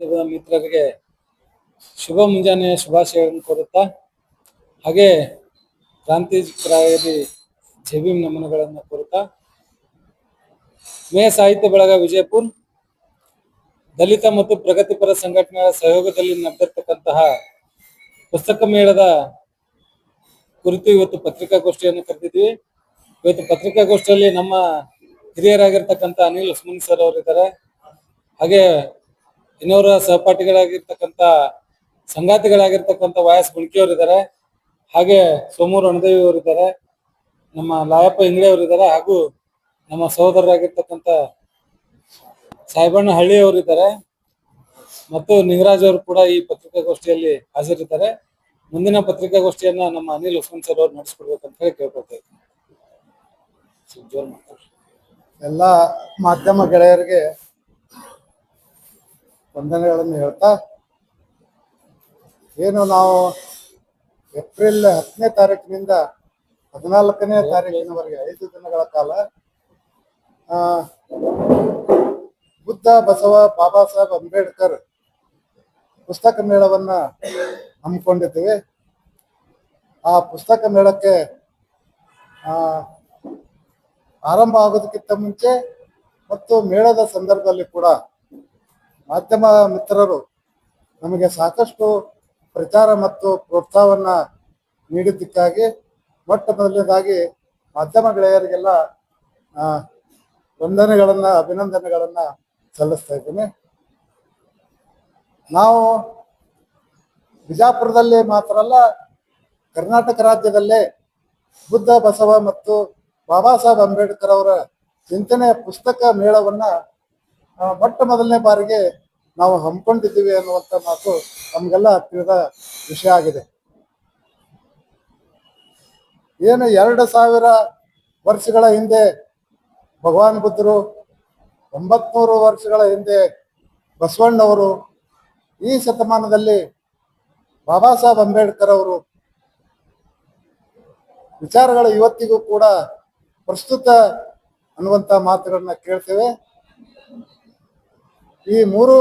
ಮಾಧ್ಯಮದ ಮಿತ್ರರಿಗೆ ಶುಭ ಮುಂಜಾನೆಯ ಶುಭಾಶಯಗಳನ್ನು ಕೋರುತ್ತಾ ಹಾಗೆ ಕ್ರಾಂತಿಕಾರಿ ಜೈ ನಮನಗಳನ್ನು ಕೋರುತ್ತಾ ಮೇ ಸಾಹಿತ್ಯ ಬಳಗ ವಿಜಯಪುರ ದಲಿತ ಮತ್ತು ಪ್ರಗತಿಪರ ಸಂಘಟನೆಗಳ ಸಹಯೋಗದಲ್ಲಿ ನಡೆದಿರ್ತಕ್ಕಂತಹ ಪುಸ್ತಕ ಮೇಳದ ಕುರಿತು ಇವತ್ತು ಪತ್ರಿಕಾಗೋಷ್ಠಿಯನ್ನು ಕರೆದಿದ್ವಿ. ಇವತ್ತು ಪತ್ರಿಕಾಗೋಷ್ಠಿಯಲ್ಲಿ ನಮ್ಮ ಹಿರಿಯರಾಗಿರ್ತಕ್ಕಂಥ ಅನಿಲ್ ಉಸ್ಮಾನ್ ಸರ್ ಅವರಿದ್ದಾರೆ, ಹಾಗೆ ಇನ್ನೋರ ಸಹಪಾಠಿಗಳಾಗಿರ್ತಕ್ಕಂಥ ಸಂಗಾತಿಗಳಾಗಿರ್ತಕ್ಕಂಥ ವಯಸ್ ಗುಳ್ಕಿಯವರಿದ್ದಾರೆ, ಹಾಗೆ ಸೋಮೂರು ಅಣದೇವಿ ಅವರಿದ್ದಾರೆ, ನಮ್ಮ ಲಾಯಪ್ಪ ಇಂಗ್ಳೆ ಅವರಿದ್ದಾರೆ, ಹಾಗೂ ನಮ್ಮ ಸಹೋದರರಾಗಿರ್ತಕ್ಕಂಥ ಸಾಹೇಬಣ್ಣ ಹಳ್ಳಿ ಅವರಿದ್ದಾರೆ ಮತ್ತು ನಿಂಗರಾಜ್ ಅವರು ಕೂಡ ಈ ಪತ್ರಿಕಾಗೋಷ್ಠಿಯಲ್ಲಿ ಹಾಜರಿದ್ದಾರೆ. ಮುಂದಿನ ಪತ್ರಿಕಾಗೋಷ್ಠಿಯನ್ನ ನಮ್ಮ ಅನಿಲ್ ಉಸ್ಮಾನ್ ಸರ್ ಅವರು ನಡೆಸ್ಕೊಡ್ಬೇಕಂತ ಹೇಳಿ ಕೇಳ್ಕೊಳ್ತಾ ಇದ್ದೀನಿ. ಎಲ್ಲ ಮಾಧ್ಯಮ ಗೆಳೆಯರಿಗೆ ವಂದನೆಗಳನ್ನು ಹೇಳ್ತಾ, ಏನು ನಾವು ಏಪ್ರಿಲ್ 10ನೇ ತಾರೀಕಿನಿಂದ 14ನೇ ತಾರೀಕಿನವರೆಗೆ 5 ದಿನಗಳ ಕಾಲ ಬುದ್ಧ ಬಸವ ಬಾಬಾ ಸಾಹೇಬ್ ಅಂಬೇಡ್ಕರ್ ಪುಸ್ತಕ ಮೇಳವನ್ನ ಹಮ್ಮಿಕೊಂಡಿದ್ದೀವಿ. ಆ ಪುಸ್ತಕ ಮೇಳಕ್ಕೆ ಆರಂಭ ಆಗೋದಕ್ಕಿಂತ ಮುಂಚೆ ಮತ್ತು ಮೇಳದ ಸಂದರ್ಭದಲ್ಲಿ ಕೂಡ ಮಾಧ್ಯಮ ಮಿತ್ರರು ನಮಗೆ ಸಾಕಷ್ಟು ಪ್ರಚಾರ ಮತ್ತು ಪ್ರೋತ್ಸಾಹವನ್ನ ನೀಡಿದ್ದಕ್ಕಾಗಿ ಮೊಟ್ಟ ಮೊದಲನೇದಾಗಿ ಮಾಧ್ಯಮ ಗೆಳೆಯರಿಗೆಲ್ಲ ಅಭಿನಂದನೆಗಳನ್ನ ಸಲ್ಲಿಸ್ತಾ ಇದ್ದೀನಿ. ನಾವು ಬಿಜಾಪುರದಲ್ಲಿ ಮಾತ್ರ ಅಲ್ಲ, ಕರ್ನಾಟಕ ರಾಜ್ಯದಲ್ಲೇ ಬುದ್ಧ ಬಸವ ಮತ್ತು ಬಾಬಾ ಸಾಹೇಬ್ ಅಂಬೇಡ್ಕರ್ ಅವರ ಚಿಂತನೆಯ ಪುಸ್ತಕ ಮೇಳವನ್ನ ಮೊಟ್ಟ ಮೊದಲನೇ ಬಾರಿಗೆ ನಾವು ಹಮ್ಮಿಕೊಂಡಿದ್ದೀವಿ ಅನ್ನುವಂಥ ಮಾತು ನಮಗೆಲ್ಲ ತಿಳಿದ ವಿಷಯ ಆಗಿದೆ. ಏನು 2000 ವರ್ಷಗಳ ಹಿಂದೆ ಭಗವಾನ್ ಬುದ್ಧರು, 900 ವರ್ಷಗಳ ಹಿಂದೆ ಬಸವಣ್ಣವರು, ಈ ಶತಮಾನದಲ್ಲಿ ಬಾಬಾ ಸಾಹೇಬ್ ಅಂಬೇಡ್ಕರ್ ಅವರು ವಿಚಾರಗಳು ಇವತ್ತಿಗೂ ಕೂಡ ಪ್ರಸ್ತುತ ಅನ್ನುವಂಥ ಮಾತುಗಳನ್ನ ಕೇಳ್ತೇವೆ. ಈ 3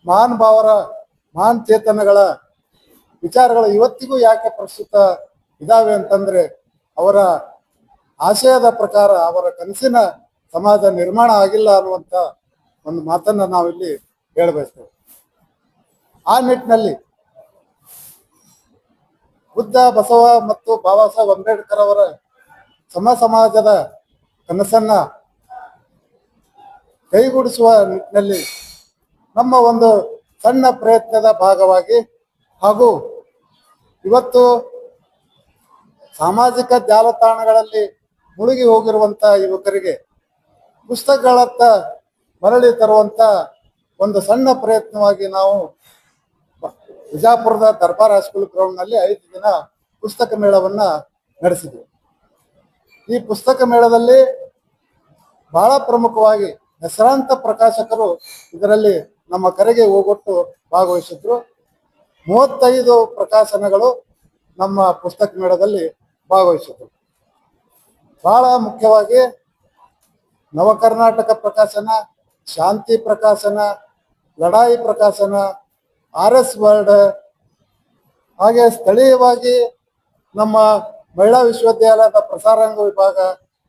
ಮಹಾನ್ ಭಾವರ ಮಹಾನ್ ಚೇತನಗಳ ವಿಚಾರಗಳು ಇವತ್ತಿಗೂ ಯಾಕೆ ಪ್ರಸ್ತುತ ಇದಾವೆ ಅಂತಂದ್ರೆ, ಅವರ ಆಶಯದ ಪ್ರಕಾರ ಅವರ ಕನಸಿನ ಸಮಾಜ ನಿರ್ಮಾಣ ಆಗಿಲ್ಲ ಅನ್ನುವಂಥ ಒಂದು ಮಾತನ್ನ ನಾವಿಲ್ಲಿ ಹೇಳಬಯಸ್ತೇವೆ. ಆ ನಿಟ್ಟಿನಲ್ಲಿ ಬುದ್ಧ ಬಸವ ಮತ್ತು ಬಾಬಾ ಸಾಹೇಬ್ ಅಂಬೇಡ್ಕರ್ ಅವರ ಸಮಾಜದ ಕನಸನ್ನ ಕೈಗೂಡಿಸುವ ನಿಟ್ಟಿನಲ್ಲಿ ನಮ್ಮ ಒಂದು ಸಣ್ಣ ಪ್ರಯತ್ನದ ಭಾಗವಾಗಿ, ಹಾಗೂ ಇವತ್ತು ಸಾಮಾಜಿಕ ಜಾಲತಾಣಗಳಲ್ಲಿ ಮುಳುಗಿ ಹೋಗಿರುವಂತ ಯುವಕರಿಗೆ ಪುಸ್ತಕಗಳತ್ತ ಮರಳಿ ತರುವಂತ ಒಂದು ಸಣ್ಣ ಪ್ರಯತ್ನವಾಗಿ ನಾವು ಬಿಜಾಪುರದ ದರ್ಬಾರ್ ಹೈಸ್ಕೂಲ್ ಗ್ರೌಂಡ್ನಲ್ಲಿ 5 ದಿನ ಪುಸ್ತಕ ಮೇಳವನ್ನ ನಡೆಸಿದ್ವಿ. ಈ ಪುಸ್ತಕ ಮೇಳದಲ್ಲಿ ಬಹಳ ಪ್ರಮುಖವಾಗಿ ಹೆಸರಾಂತ ಪ್ರಕಾಶಕರು ಇದರಲ್ಲಿ ನಮ್ಮ ಕರೆಗೆ ಹೋಗೊಟ್ಟು ಭಾಗವಹಿಸಿದ್ರು. 35 ಪ್ರಕಾಶನಗಳು ನಮ್ಮ ಪುಸ್ತಕ ಮೇಳದಲ್ಲಿ ಭಾಗವಹಿಸಿದ್ರು. ಬಹಳ ಮುಖ್ಯವಾಗಿ ನವ ಕರ್ನಾಟಕ ಪ್ರಕಾಶನ, ಶಾಂತಿ ಪ್ರಕಾಶನ, ಲಡಾಯಿ ಪ್ರಕಾಶನ, RS ವರ್ಡ್, ಹಾಗೆ ಸ್ಥಳೀಯವಾಗಿ ನಮ್ಮ ಮಹಿಳಾ ವಿಶ್ವವಿದ್ಯಾಲಯದ ಪ್ರಸಾರಾಂಗ ವಿಭಾಗ,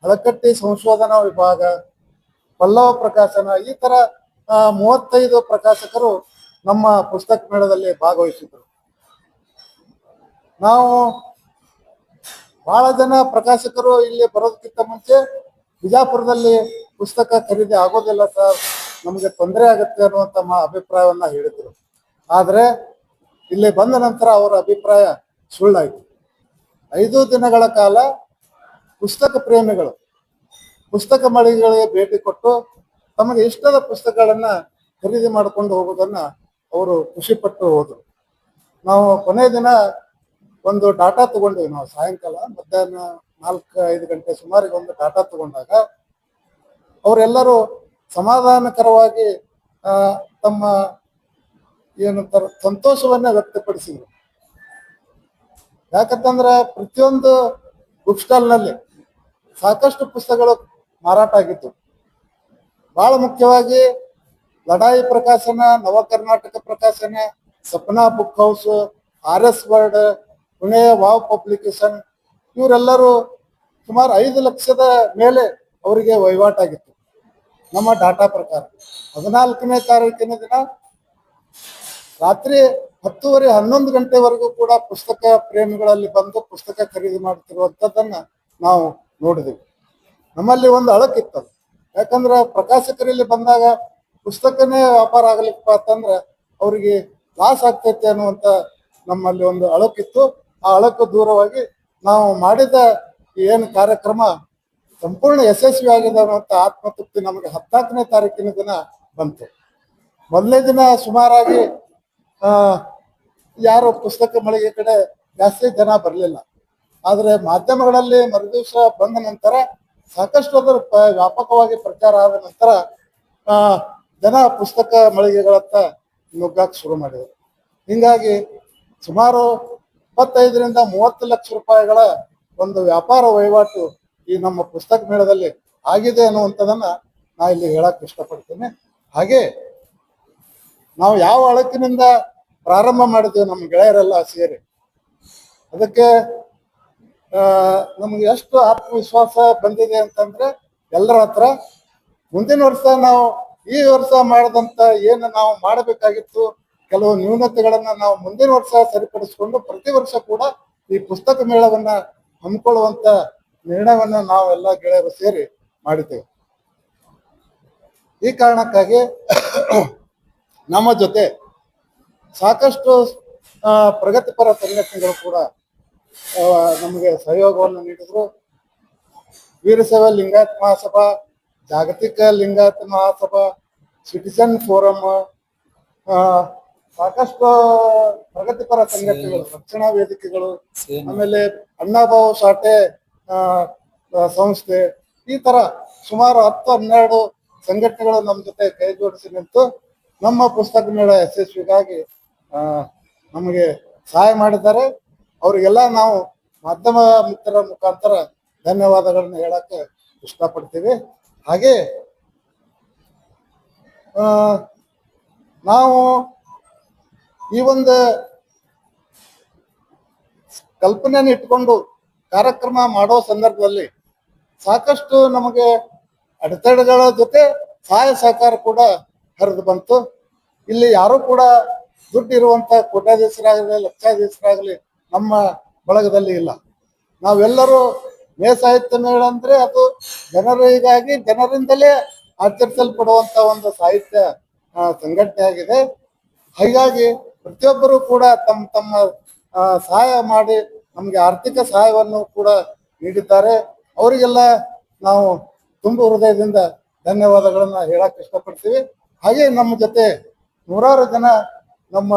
ಹಳಕಟ್ಟಿ ಸಂಶೋಧನಾ ವಿಭಾಗ, ಪಲ್ಲವ ಪ್ರಕಾಶನ, ಈ ತರ 35 ಪ್ರಕಾಶಕರು ನಮ್ಮ ಪುಸ್ತಕ ಮೇಳದಲ್ಲಿ ಭಾಗವಹಿಸಿದ್ರು. ನಾವು ಬಹಳ ಜನ ಪ್ರಕಾಶಕರು ಇಲ್ಲಿ ಬರೋದಕ್ಕಿಂತ ಮುಂಚೆ ಬಿಜಾಪುರದಲ್ಲಿ ಪುಸ್ತಕ ಖರೀದಿ ಆಗೋದಿಲ್ಲ ಸರ್, ನಮಗೆ ತೊಂದರೆ ಆಗುತ್ತೆ ಅನ್ನುವಂಥ ಅಭಿಪ್ರಾಯವನ್ನ ಹೇಳಿದ್ರು. ಆದರೆ ಇಲ್ಲಿ ಬಂದ ನಂತರ ಅವರ ಅಭಿಪ್ರಾಯ ಸುಳ್ಳಾಯಿತು. 5 ದಿನಗಳ ಕಾಲ ಪುಸ್ತಕ ಪ್ರೇಮಿಗಳು ಪುಸ್ತಕ ಮಳಿಗೆಗಳಿಗೆ ಭೇಟಿ ಕೊಟ್ಟು ತಮಗೆ ಇಷ್ಟದ ಪುಸ್ತಕಗಳನ್ನ ಖರೀದಿ ಮಾಡಿಕೊಂಡು ಹೋಗೋದನ್ನ ಅವರು ಖುಷಿಪಟ್ಟು ಹೋದರು. ನಾವು ಕೊನೆಯ ದಿನ ಒಂದು ಡಾಟಾ ತಗೊಂಡಿವಿ. ನಾವು ಸಾಯಂಕಾಲ ಮಧ್ಯಾಹ್ನ 4-5 ಗಂಟೆ ಸುಮಾರಿಗೆ ಒಂದು ಡಾಟಾ ತಗೊಂಡಾಗ ಅವರೆಲ್ಲರೂ ಸಮಾಧಾನಕರವಾಗಿ ತಮ್ಮ ಏನಂತಾರ ಸಂತೋಷವನ್ನ ವ್ಯಕ್ತಪಡಿಸಿದ್ರು. ಯಾಕಂತಂದ್ರೆ ಪ್ರತಿಯೊಂದು ಬುಕ್ ಸ್ಟಾಲ್ನಲ್ಲಿ ಸಾಕಷ್ಟು ಪುಸ್ತಕಗಳು ಮಾರಾಟ ಆಗಿತ್ತು. ಬಹಳ ಮುಖ್ಯವಾಗಿ ಲಡಾಯಿ ಪ್ರಕಾಶನ, ನವ ಕರ್ನಾಟಕ ಪ್ರಕಾಶನ, Sapna book house, RS word, Pune wow publication, ಇವರೆಲ್ಲರೂ ಸುಮಾರು 5 ಲಕ್ಷದ ಮೇಲೆ ಅವರಿಗೆ ವಹಿವಾಟಾಗಿತ್ತು ನಮ್ಮ ಡಾಟಾ ಪ್ರಕಾರ. 14ನೇ ತಾರೀಕಿನ ದಿನ ರಾತ್ರಿ 10:30, 11 ಗಂಟೆವರೆಗೂ ಕೂಡ ಪುಸ್ತಕ ಪ್ರೇಮಿಗಳಲ್ಲಿ ಬಂದು ಪುಸ್ತಕ ಖರೀದಿ ಮಾಡ್ತಿರುವಂಥದ್ದನ್ನ ನಾವು ನೋಡಿದೆವು. ನಮ್ಮಲ್ಲಿ ಒಂದು ಅಳಕಿತ್ತು, ಯಾಕಂದ್ರೆ ಪ್ರಕಾಶಕರಲ್ಲಿ ಬಂದಾಗ ಪುಸ್ತಕನೇ ವ್ಯಾಪಾರ ಆಗ್ಲಿಕ್ಕಪ್ಪ ಅಂತಂದ್ರೆ ಅವ್ರಿಗೆ ಲಾಸ್ ಆಗ್ತೈತೆ ಅನ್ನುವಂಥ ನಮ್ಮಲ್ಲಿ ಒಂದು ಅಳಕಿತ್ತು. ಆ ಅಳಕು ದೂರವಾಗಿ ನಾವು ಮಾಡಿದ ಏನು ಕಾರ್ಯಕ್ರಮ ಸಂಪೂರ್ಣ ಯಶಸ್ವಿ ಆಗಿದೆ ಅನ್ನುವಂಥ ಆತ್ಮತೃಪ್ತಿ ನಮಗೆ 14ನೇ ತಾರೀಕಿನ ದಿನ ಬಂತು. ಮೊದಲನೇ ದಿನ ಸುಮಾರಾಗಿ ಯಾರು ಪುಸ್ತಕ ಮಳಿಗೆ ಕಡೆ ಜಾಸ್ತಿ ಜನ ಬರಲಿಲ್ಲ. ಆದರೆ ಮಾಧ್ಯಮಗಳಲ್ಲಿ ಮರುದಿವಸ ಬಂದ ನಂತರ ಸಾಕಷ್ಟು ಅದರ ವ್ಯಾಪಕವಾಗಿ ಪ್ರಚಾರ ಆದ ನಂತರ ಜನ ಪುಸ್ತಕ ಮಳಿಗೆಗಳತ್ತ ನುಗ್ಗಕ್ಕೆ ಶುರು ಮಾಡಿದರು. ಹೀಗಾಗಿ ಸುಮಾರು 25ರಿಂದ 30 ಲಕ್ಷ ರೂಪಾಯಿಗಳ ಒಂದು ವ್ಯಾಪಾರ ವಹಿವಾಟು ಈ ನಮ್ಮ ಪುಸ್ತಕ ಮೇಳದಲ್ಲಿ ಆಗಿದೆ ಅನ್ನುವಂಥದ್ದನ್ನ ನಾ ಇಲ್ಲಿ ಹೇಳಕ್ ಇಷ್ಟಪಡ್ತೇನೆ. ಹಾಗೆ ನಾವು ಯಾವ ಅಳಕಿನಿಂದ ಪ್ರಾರಂಭ ಮಾಡಿದ್ದೇವೆ ನಮ್ಮ ಗೆಳೆಯರೆಲ್ಲ ಸೇರಿ, ಅದಕ್ಕೆ ನಮ್ಗೆ ಎಷ್ಟು ಆತ್ಮವಿಶ್ವಾಸ ಬಂದಿದೆ ಅಂತಂದ್ರೆ ಎಲ್ಲರ ಹತ್ರ ಮುಂದಿನ ವರ್ಷ ನಾವು ಈ ವರ್ಷ ಮಾಡಿದಂತ ಏನು ನಾವು ಮಾಡಬೇಕಾಗಿತ್ತು ಕೆಲವು ನ್ಯೂನತೆಗಳನ್ನ ನಾವು ಮುಂದಿನ ವರ್ಷ ಸರಿಪಡಿಸಿಕೊಂಡು ಪ್ರತಿ ವರ್ಷ ಕೂಡ ಈ ಪುಸ್ತಕ ಮೇಳವನ್ನ ಹಮ್ಮಿಕೊಳ್ಳುವಂತ ನಿರ್ಣಯವನ್ನ ನಾವೆಲ್ಲ ಗೆಳೆಯರು ಸೇರಿ ಮಾಡಿದ್ದೇವೆ. ಈ ಕಾರಣಕ್ಕಾಗಿ ನಮ್ಮ ಜೊತೆ ಸಾಕಷ್ಟು ಪ್ರಗತಿಪರ ಸಂಘಟನೆಗಳು ಕೂಡ ನಮಗೆ ಸಹಯೋಗವನ್ನು ನೀಡಿದ್ರು. ವೀರಶೈವ ಲಿಂಗಾಯತ್ ಮಹಾಸಭಾ, ಜಾಗತಿಕ ಲಿಂಗಾಯತ್ ಮಹಾಸಭಾ, ಸಿಟಿಜನ್ ಫೋರಂ, ಸಾಕಷ್ಟು ಪ್ರಗತಿಪರ ಸಂಘಟನೆಗಳು, ರಕ್ಷಣಾ ವೇದಿಕೆಗಳು, ಆಮೇಲೆ ಅಣ್ಣಾಭಾವು ಸಾಠೆ ಸಂಸ್ಥೆ, ಈ ತರ ಸುಮಾರು 10-12 ಸಂಘಟನೆಗಳು ನಮ್ಮ ಜೊತೆ ಕೈ ಜೋಡಿಸಿ ನಿಂತು ನಮ್ಮ ಪುಸ್ತಕ ಮೇಳ ಯಶಸ್ವಿಗಾಗಿ ನಮಗೆ ಸಹಾಯ ಮಾಡಿದ್ದಾರೆ. ಅವರಿಗೆಲ್ಲ ನಾವು ಮಾಧ್ಯಮ ಮಿತ್ರರ ಮುಖಾಂತರ ಧನ್ಯವಾದಗಳನ್ನ ಹೇಳಕ್ಕೆ ಇಷ್ಟಪಡ್ತೀವಿ. ಹಾಗೆ ನಾವು ಈ ಒಂದು ಕಲ್ಪನೆಯನ್ನು ಇಟ್ಕೊಂಡು ಕಾರ್ಯಕ್ರಮ ಮಾಡೋ ಸಂದರ್ಭದಲ್ಲಿ ಸಾಕಷ್ಟು ನಮಗೆ ಅಡೆತಡೆಗಳ ಜೊತೆ ಸಹಾಯ ಸಹಕಾರ ಕೂಡ ಹರಿದು ಬಂತು. ಇಲ್ಲಿ ಯಾರು ಕೂಡ ದುಡ್ಡು ಇರುವಂತ ಕೋಟ್ಯಾಧೀಶರಾಗಲಿ ಲಕ್ಷಾಧೀಶರಾಗಲಿ ನಮ್ಮ ಬಳಗದಲ್ಲಿ ಇಲ್ಲ. ನಾವೆಲ್ಲರೂ ಮೇ ಸಾಹಿತ್ಯ ಮೇಳ ಅಂದ್ರೆ ಅದು ಜನರಿಗಾಗಿ ಜನರಿಂದಲೇ ಆಚರಿಸಲ್ಪಡುವಂತ ಒಂದು ಸಾಹಿತ್ಯ ಸಂಘಟನೆ ಆಗಿದೆ. ಹೀಗಾಗಿ ಪ್ರತಿಯೊಬ್ಬರು ಕೂಡ ತಮ್ಮ ತಮ್ಮ ಸಹಾಯ ಮಾಡಿ ನಮಗೆ ಆರ್ಥಿಕ ಸಹಾಯವನ್ನು ಕೂಡ ನೀಡಿದ್ದಾರೆ. ಅವರಿಗೆಲ್ಲ ನಾವು ತುಂಬ ಹೃದಯದಿಂದ ಧನ್ಯವಾದಗಳನ್ನ ಹೇಳಕ್ ಇಷ್ಟಪಡ್ತೀವಿ. ಹಾಗೆ ನಮ್ಮ ಜೊತೆ 100 ಜನ ನಮ್ಮ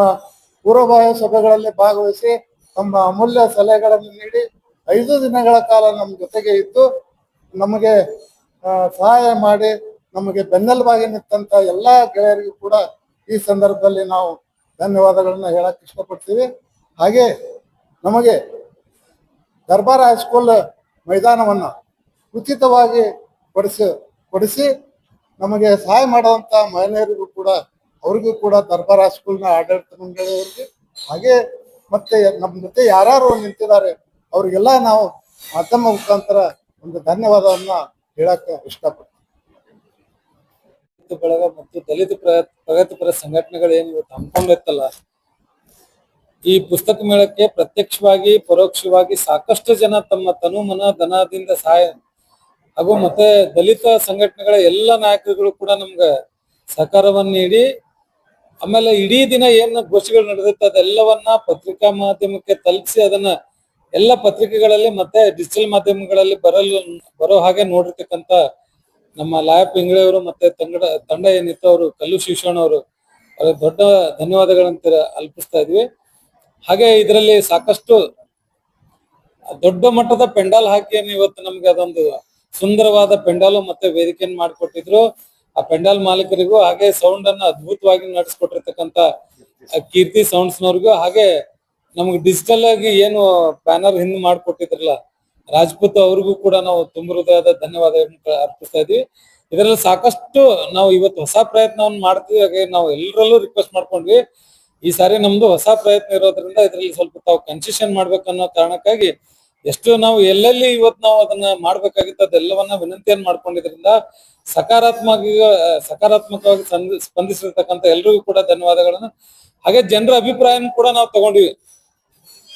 ಪೂರ್ವಭಾವಿ ಸಭೆಗಳಲ್ಲಿ ಭಾಗವಹಿಸಿ ತಮ್ಮ ಅಮೂಲ್ಯ ಸಲಹೆಗಳನ್ನು ನೀಡಿ 5 ದಿನಗಳ ಕಾಲ ನಮ್ಮ ಜೊತೆಗೆ ಇದ್ದು ನಮಗೆ ಸಹಾಯ ಮಾಡಿ ನಮಗೆ ಬೆನ್ನೆಲುಬಾಗಿ ನಿಂತಂತ ಎಲ್ಲಾ ಗೆಳೆಯರಿಗೂ ಕೂಡ ಈ ಸಂದರ್ಭದಲ್ಲಿ ನಾವು ಧನ್ಯವಾದಗಳನ್ನ ಹೇಳಕ್ ಇಷ್ಟಪಡ್ತೀವಿ. ಹಾಗೆ ನಮಗೆ ದರ್ಬಾರ್ ಹೈಸ್ಕೂಲ್ ಮೈದಾನವನ್ನ ಉಚಿತವಾಗಿ ಕೊಡಿಸಿ ನಮಗೆ ಸಹಾಯ ಮಾಡುವಂತ ಮಹಿಳೆಯರಿಗೂ ಕೂಡ ಅವ್ರಿಗೂ ಕೂಡ ದರ್ಬಾರ್ ಹೈಸ್ಕೂಲ್ನ ಆಡಳಿತ ಮಂಡಳಿಯವರಿಗೆ ಹಾಗೆ ಮತ್ತೆ ನಮ್ಮ ಜೊತೆ ಯಾರ್ಯಾರು ನಿಂತಿದ್ದಾರೆ ಅವ್ರಿಗೆಲ್ಲ ನಾವು ಮಾಧ್ಯಮ ಮುಖಾಂತರ ಒಂದು ಧನ್ಯವಾದವನ್ನ ಹೇಳಕ್ಕೆ ಇಷ್ಟಪಡ್ತೀವಿ. ಬಳಗ ಮತ್ತು ದಲಿತ ಪ್ರಗತಿಪರ ಸಂಘಟನೆಗಳು ಏನು ಇವತ್ತು ಹಮ್ಮಿಕೊಂಡಿರ್ತಲ್ಲ, ಈ ಪುಸ್ತಕ ಮೇಳಕ್ಕೆ ಪ್ರತ್ಯಕ್ಷವಾಗಿ ಪರೋಕ್ಷವಾಗಿ ಸಾಕಷ್ಟು ಜನ ತಮ್ಮ ತನು ಮನ ಧನದಿಂದ ಸಹಾಯ ಹಾಗೂ ಮತ್ತೆ ದಲಿತ ಸಂಘಟನೆಗಳ ಎಲ್ಲ ನಾಯಕರುಗಳು ಕೂಡ ನಮ್ಗೆ ಸಹಕಾರವನ್ನು ನೀಡಿ, ಆಮೇಲೆ ಇಡೀ ದಿನ ಏನು ಗೋಷ್ಠಿಗಳು ನಡೆದಿತ್ತು ಅದೆಲ್ಲವನ್ನ ಪತ್ರಿಕಾ ಮಾಧ್ಯಮಕ್ಕೆ ತಲುಪಿಸಿ ಅದನ್ನ ಎಲ್ಲ ಪತ್ರಿಕೆಗಳಲ್ಲಿ ಮತ್ತೆ ಡಿಜಿಟಲ್ ಮಾಧ್ಯಮಗಳಲ್ಲಿ ಬರೋ ಹಾಗೆ ನೋಡಿರ್ತಕ್ಕಂಥ ನಮ್ಮ ಲಾಯಪ್ ಇಂಗ್ಳೆಯವರು ಮತ್ತೆ ತಂಡ ಏನಿತ್ತು ಅವರು ಕಲ್ಲು ಶಿವಶರಣ ಅವರು ಅವ್ರಿಗೆ ದೊಡ್ಡ ಧನ್ಯವಾದಗಳಂತ ಅಲ್ಪಿಸ್ತಾ ಇದ್ವಿ. ಹಾಗೆ ಇದರಲ್ಲಿ ಸಾಕಷ್ಟು ದೊಡ್ಡ ಮಟ್ಟದ ಪೆಂಡಾಲ್ ಹಾಕಿಯನ್ನು ಇವತ್ತು ನಮ್ಗೆ ಅದೊಂದು ಸುಂದರವಾದ ಪೆಂಡಾಲು ಮತ್ತೆ ವೇದಿಕೆಯನ್ನು ಮಾಡಿಕೊಟ್ಟಿದ್ರು. ಆ ಪೆಂಡಾಲ್ ಮಾಲೀಕರಿಗೂ ಹಾಗೆ ಸೌಂಡ್ ಅನ್ನ ಅದ್ಭುತವಾಗಿ ನಡೆಸ್ಕೊಟ್ಟಿರ್ತಕ್ಕಂಥ ಕೀರ್ತಿ ಸೌಂಡ್ಸ್ನವ್ರಿಗೂ ಹಾಗೆ ನಮ್ಗೆ ಡಿಜಿಟಲ್ ಆಗಿ ಏನು ಬ್ಯಾನರ್ ಹಿಂದ್ ಮಾಡ್ಕೊಟ್ಟಿದ್ರಲ್ಲ ರಾಜ್ಪೂತ್ ಅವ್ರಿಗೂ ಕೂಡ ನಾವು ತುಂಬ ಹೃದಯದ ಧನ್ಯವಾದ ಅರ್ಪಿಸ್ತಾ ಇದ್ವಿ. ಇದರಲ್ಲಿ ಸಾಕಷ್ಟು ನಾವು ಇವತ್ತು ಹೊಸ ಪ್ರಯತ್ನವನ್ನು ಮಾಡ್ತೀವಿ. ಹಾಗೆ ನಾವು ಎಲ್ಲರಲ್ಲೂ ರಿಕ್ವೆಸ್ಟ್ ಮಾಡ್ಕೊಂಡ್ವಿ, ಈ ಸಾರಿ ನಮ್ದು ಹೊಸ ಪ್ರಯತ್ನ ಇರೋದ್ರಿಂದ ಇದರಲ್ಲಿ ಸ್ವಲ್ಪ ತಾವು ಕನ್ಸೆಷನ್ ಮಾಡ್ಬೇಕನ್ನೋ ಕಾರಣಕ್ಕಾಗಿ ಎಷ್ಟು ನಾವು ಎಲ್ಲೆಲ್ಲಿ ಇವತ್ತು ನಾವು ಅದನ್ನ ಮಾಡ್ಬೇಕಾಗಿತ್ತು ಅದೆಲ್ಲವನ್ನ ವಿನಂತಿಯನ್ನ ಮಾಡ್ಕೊಂಡಿದ್ರಿಂದ ಸಕಾರಾತ್ಮಕವಾಗಿ ಸ್ಪಂದಿಸಿರ್ತಕ್ಕಂಥ ಎಲ್ರಿಗೂ ಕೂಡ ಧನ್ಯವಾದಗಳನ್ನ. ಹಾಗೆ ಜನರ ಅಭಿಪ್ರಾಯನ ಕೂಡ ನಾವು ತಗೊಂಡಿವಿ.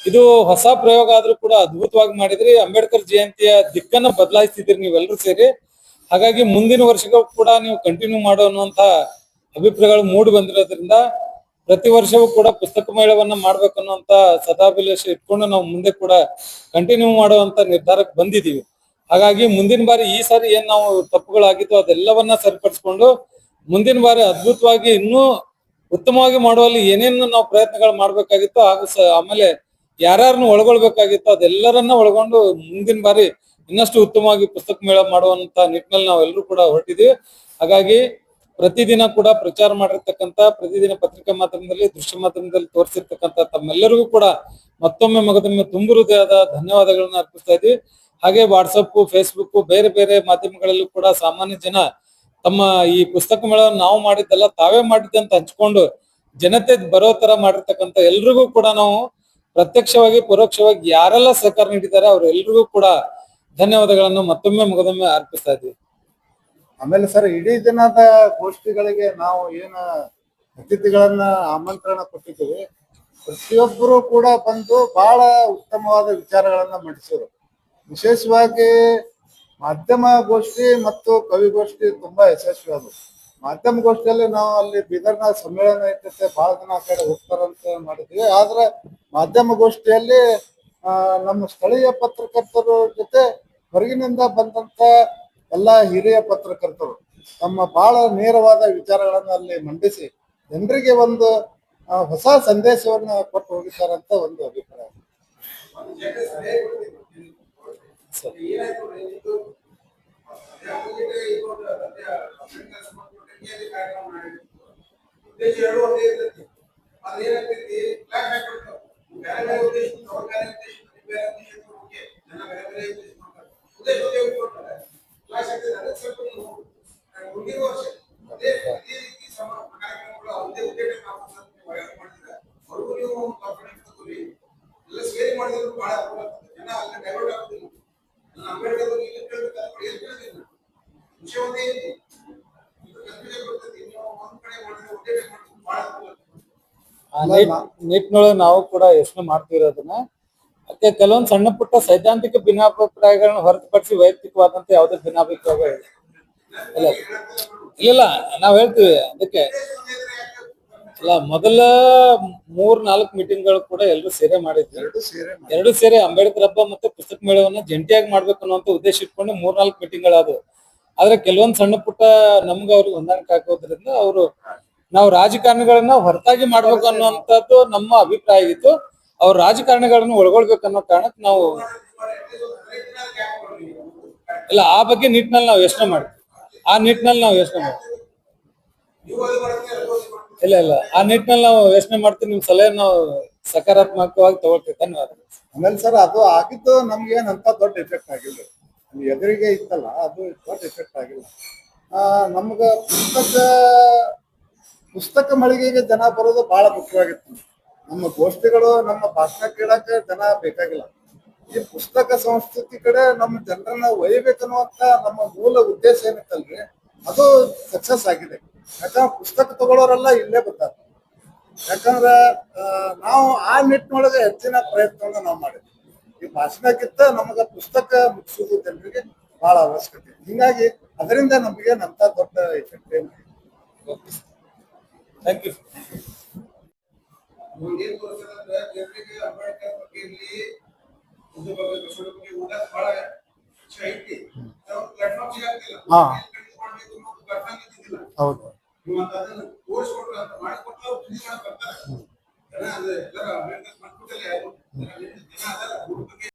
ಇದು ಹೊಸ ಪ್ರಯೋಗ ಆದ್ರೂ ಕೂಡ ಅದ್ಭುತವಾಗಿ ಮಾಡಿದ್ರಿ. ಅಂಬೇಡ್ಕರ್ ಜಯಂತಿಯ ದಿಕ್ಕನ್ನ ಬದಲಾಯಿಸ್ತಿದ್ರಿ ನೀವೆಲ್ಲರೂ ಸೇರಿ. ಹಾಗಾಗಿ ಮುಂದಿನ ವರ್ಷಗಳು ಕೂಡ ನೀವು ಕಂಟಿನ್ಯೂ ಮಾಡೋ ಅನ್ನುವಂತ ಅಭಿಪ್ರಾಯಗಳು ಮೂಡಿ ಬಂದಿರೋದ್ರಿಂದ ಪ್ರತಿ ವರ್ಷವೂ ಕೂಡ ಪುಸ್ತಕ ಮೇಳವನ್ನ ಮಾಡ್ಬೇಕು ಅನ್ನುವಂತ ಸದಾಭಿಲಾಷ ಇಟ್ಕೊಂಡು ನಾವು ಮುಂದೆ ಕೂಡ ಕಂಟಿನ್ಯೂ ಮಾಡುವಂತ ನಿರ್ಧಾರಕ್ಕೆ ಬಂದಿದ್ದೀವಿ. ಹಾಗಾಗಿ ಮುಂದಿನ ಬಾರಿ ಈ ಸಾರಿ ಏನ್ ನಾವು ತಪ್ಪುಗಳಾಗಿತ್ತು ಅದೆಲ್ಲವನ್ನ ಸರಿಪಡಿಸ್ಕೊಂಡು ಮುಂದಿನ ಬಾರಿ ಅದ್ಭುತವಾಗಿ ಇನ್ನೂ ಉತ್ತಮವಾಗಿ ಮಾಡುವಲ್ಲಿ ಏನೇನು ನಾವು ಪ್ರಯತ್ನಗಳು ಮಾಡ್ಬೇಕಾಗಿತ್ತು ಹಾಗೂ ಆಮೇಲೆ ಯಾರ್ಯಾರನ್ನು ಒಳಗೊಳ್ಬೇಕಾಗಿತ್ತು ಅದೆಲ್ಲರನ್ನ ಒಳಗೊಂಡು ಮುಂದಿನ ಬಾರಿ ಇನ್ನಷ್ಟು ಉತ್ತಮವಾಗಿ ಪುಸ್ತಕ ಮೇಳ ಮಾಡುವಂತ ನಿಟ್ಟಿನಲ್ಲಿ ನಾವೆಲ್ಲರೂ ಕೂಡ ಹೊರಟಿದ್ದೀವಿ. ಹಾಗಾಗಿ ಪ್ರತಿದಿನ ಕೂಡ ಪ್ರಚಾರ ಮಾಡಿರ್ತಕ್ಕಂಥ, ಪ್ರತಿದಿನ ಪತ್ರಿಕಾ ಮಾಧ್ಯಮದಲ್ಲಿ, ದೃಶ್ಯ ಮಾಧ್ಯಮದಲ್ಲಿ ತೋರಿಸಿರ್ತಕ್ಕಂಥ ತಮ್ಮೆಲ್ಲರಿಗೂ ಕೂಡ ಮತ್ತೊಮ್ಮೆ ಮಗದೊಮ್ಮೆ ತುಂಬು ಹೃದಯದ ಧನ್ಯವಾದಗಳನ್ನ ಅರ್ಪಿಸ್ತಾ ಇದ್ವಿ. ಹಾಗೆ ವಾಟ್ಸಪ್, ಫೇಸ್ಬುಕ್, ಬೇರೆ ಬೇರೆ ಮಾಧ್ಯಮಗಳಲ್ಲೂ ಕೂಡ ಸಾಮಾನ್ಯ ಜನ ತಮ್ಮ ಈ ಪುಸ್ತಕ ಮೇಳ ನಾವು ಮಾಡಿದ್ದಲ್ಲ ತಾವೇ ಮಾಡಿದ್ದಂತ ಹಂಚ್ಕೊಂಡು ಜನತೆ ಬರೋ ತರ ಮಾಡಿರ್ತಕ್ಕಂಥ ಎಲ್ರಿಗೂ ಕೂಡ ನಾವು ಪ್ರತ್ಯಕ್ಷವಾಗಿ ಪರೋಕ್ಷವಾಗಿ ಯಾರೆಲ್ಲ ಸಹಕಾರ ನೀಡಿದ್ದಾರೆ ಅವರೆಲ್ಲರಿಗೂ ಕೂಡ ಧನ್ಯವಾದಗಳನ್ನು ಮತ್ತೊಮ್ಮೆ ಮಗದೊಮ್ಮೆ ಅರ್ಪಿಸ್ತಾ ಇದ್ವಿ. ಆಮೇಲೆ ಸರ್, ಇಡೀ ದಿನದ ಗೋಷ್ಠಿಗಳಿಗೆ ನಾವು ಏನು ಅತಿಥಿಗಳನ್ನ ಆಮಂತ್ರಣ ಕೊಟ್ಟಿದ್ದೀವಿ, ಪ್ರತಿಯೊಬ್ಬರು ಕೂಡ ಬಂದು ಬಹಳ ಉತ್ತಮವಾದ ವಿಚಾರಗಳನ್ನ ಮಂಡಿಸಿದ್ರು. ವಿಶೇಷವಾಗಿ ಮಾಧ್ಯಮ ಗೋಷ್ಠಿ ಮತ್ತು ಕವಿಗೋಷ್ಠಿ ತುಂಬಾ ಯಶಸ್ವಿಯಾದವು. ಮಾಧ್ಯಮ ಗೋಷ್ಠಿಯಲ್ಲಿ ನಾವು ಅಲ್ಲಿ ಬೀದರ್ನ ಸಮ್ಮೇಳನ ಇರ್ತೈತೆ, ಬಹಳ ಜನ ಆ ಕಡೆ ಹೋಗ್ತಾರಂತ ಮಾಡಿದ್ವಿ. ಆದ್ರೆ ಮಾಧ್ಯಮ ಗೋಷ್ಠಿಯಲ್ಲಿ ನಮ್ಮ ಸ್ಥಳೀಯ ಪತ್ರಕರ್ತರ ಜೊತೆ ಹೊರಗಿನಿಂದ ಬಂದಂತ ಎಲ್ಲ ಹಿರಿಯ ಪತ್ರಕರ್ತರು ತಮ್ಮ ಬಹಳ ನೇರವಾದ ವಿಚಾರಗಳನ್ನ ಅಲ್ಲಿ ಮಂಡಿಸಿ ಜನರಿಗೆ ಒಂದು ಹೊಸ ಸಂದೇಶವನ್ನ ಕೊಟ್ಟು ಹೋಗಿದ್ದಾರಂತ ಒಂದು ಅಭಿಪ್ರಾಯ. ನಿಟ್ಟಿನೊಳಗೆ ನಾವು ಕೂಡ ಯೋಚನೆ ಮಾಡ್ತಿರೋದನ್ನ ಅದಕ್ಕೆ ಕೆಲವೊಂದು ಸಣ್ಣ ಪುಟ್ಟ ಸೈದ್ಧಾಂತಿಕ ಭಿನ್ನಾಭಿಪ್ರಾಯಗಳನ್ನ ಹೊರತುಪಡಿಸಿ ವೈಯಕ್ತಿಕವಾದಂತ ಯಾವುದೇ ಭಿನ್ನಾಭಿಪ್ರಾಯ ಇಲ್ಲ. ಇಲ್ಲ ನಾವ್ ಹೇಳ್ತೀವಿ ಅದಕ್ಕೆ ಅಲ್ಲ, ಮೊದಲ 3-4 ಮೀಟಿಂಗ್ಗಳು ಕೂಡ ಎಲ್ಲರೂ ಸೇರೆ ಮಾಡಿದ್ವಿ. ಎರಡು ಸೇರಿ ಅಂಬೇಡ್ಕರ್ ಹಬ್ಬ ಮತ್ತೆ ಪುಸ್ತಕ ಮೇಳವನ್ನ ಜಂಟಿಯಾಗಿ ಮಾಡ್ಬೇಕು ಅನ್ನುವಂತ ಉದ್ದೇಶ ಇಟ್ಕೊಂಡು 3-4 ಮೀಟಿಂಗ್ಗಳಾದವು. ಆದ್ರೆ ಕೆಲವೊಂದ್ ಸಣ್ಣ ಪುಟ್ಟ ನಮ್ಗೆ ಅವ್ರಿಗೆ ಹೊಂದಾಣಿಕೆ ಹಾಕೋದ್ರಿಂದ ಅವರು ನಾವು ರಾಜಕಾರಣಿಗಳನ್ನ ಹೊರತಾಗಿ ಮಾಡ್ಬೇಕು ಅನ್ನುವಂಥದ್ದು ನಮ್ಮ ಅಭಿಪ್ರಾಯ ಆಗಿತ್ತು. ಅವ್ರ ರಾಜಕಾರಣಿಗಳನ್ನ ಒಳಗೊಳ್ಬೇಕು ಅನ್ನೋ ಕಾರಣಕ್ಕೆ ನಾವು ಇಲ್ಲ ಆ ಬಗ್ಗೆ ನಿಟ್ಟಿನಲ್ಲಿ ನಾವು ಯೋಚನೆ ಮಾಡ್ತೀವಿ. ಆ ನಿಟ್ಟಿನಲ್ಲಿ ನಾವು ಯೋಚನೆ ಮಾಡ್ತೀವಿ. ಇಲ್ಲ ಆ ನಿಟ್ಟಿನಲ್ಲಿ ನಾವು ಯೋಚನೆ ಮಾಡ್ತೀವಿ. ನಿಮ್ ಸಲಹೆ ನಾವು ಸಕಾರಾತ್ಮಕವಾಗಿ ತಗೊಳ್ತೀವಿ. ಧನ್ಯವಾದ. ಆಮೇಲೆ ಸರ್, ಅದು ಆಗಿದ್ದು ನಮ್ಗೆ ಏನಂತ ದೊಡ್ಡ ಎಫೆಕ್ಟ್ ಆಗಿಲ್ಲ. ಎದುರಿಗೆ ಇತ್ತಲ್ಲ, ಅದು ದೊಡ್ಡ ಎಫೆಕ್ಟ್ ಆಗಿಲ್ಲ. ನಮ್ಗ ಪುಸ್ತಕ ಮಳಿಗೆಗೆ ಜನ ಬರೋದು ಬಹಳ ಮುಖ್ಯವಾಗಿತ್ತು. ನಮ್ಮ ಗೋಷ್ಠಿಗಳು, ನಮ್ಮ ಭಾಷಣ ಕೇಳಕ್ಕೆ ಜನ ಬೇಕಾಗಿಲ್ಲ. ಈ ಪುಸ್ತಕ ಸಂಸ್ಕೃತಿ ಕಡೆ ನಮ್ಮ ಜನರನ್ನ ಒಯ್ಯಬೇಕನ್ನುವಂತ ನಮ್ಮ ಮೂಲ ಉದ್ದೇಶ ಏನಿತ್ತಲ್ರಿ, ಅದು ಸಕ್ಸಸ್ ಆಗಿದೆ. ಯಾಕಂದ್ರೆ ಪುಸ್ತಕ ತಗೊಳ್ಳೋರೆಲ್ಲ ಇಲ್ಲೇ ಬರ್ತಾರೆ. ಯಾಕಂದ್ರೆ ನಾವು ಆ ನಿಟ್ಟಿನೊಳಗೆ ಹೆಚ್ಚಿನ ಪ್ರಯತ್ನವನ್ನು ನಾವು ಮಾಡಿದ್ವಿ. ಈ ಭಾಷಣಕ್ಕಿಂತ ನಮಗ ಪುಸ್ತಕ ಮುಗಿಸೋದು ಜನರಿಗೆ ಬಹಳ ಅವಶ್ಯಕತೆ. ಹೀಗಾಗಿ ಅದರಿಂದ ನಮಗೆ ಅಂತ ದೊಡ್ಡ ಎಫೆಕ್ಟ್ ಏನು. Thank you. ಹೌದು.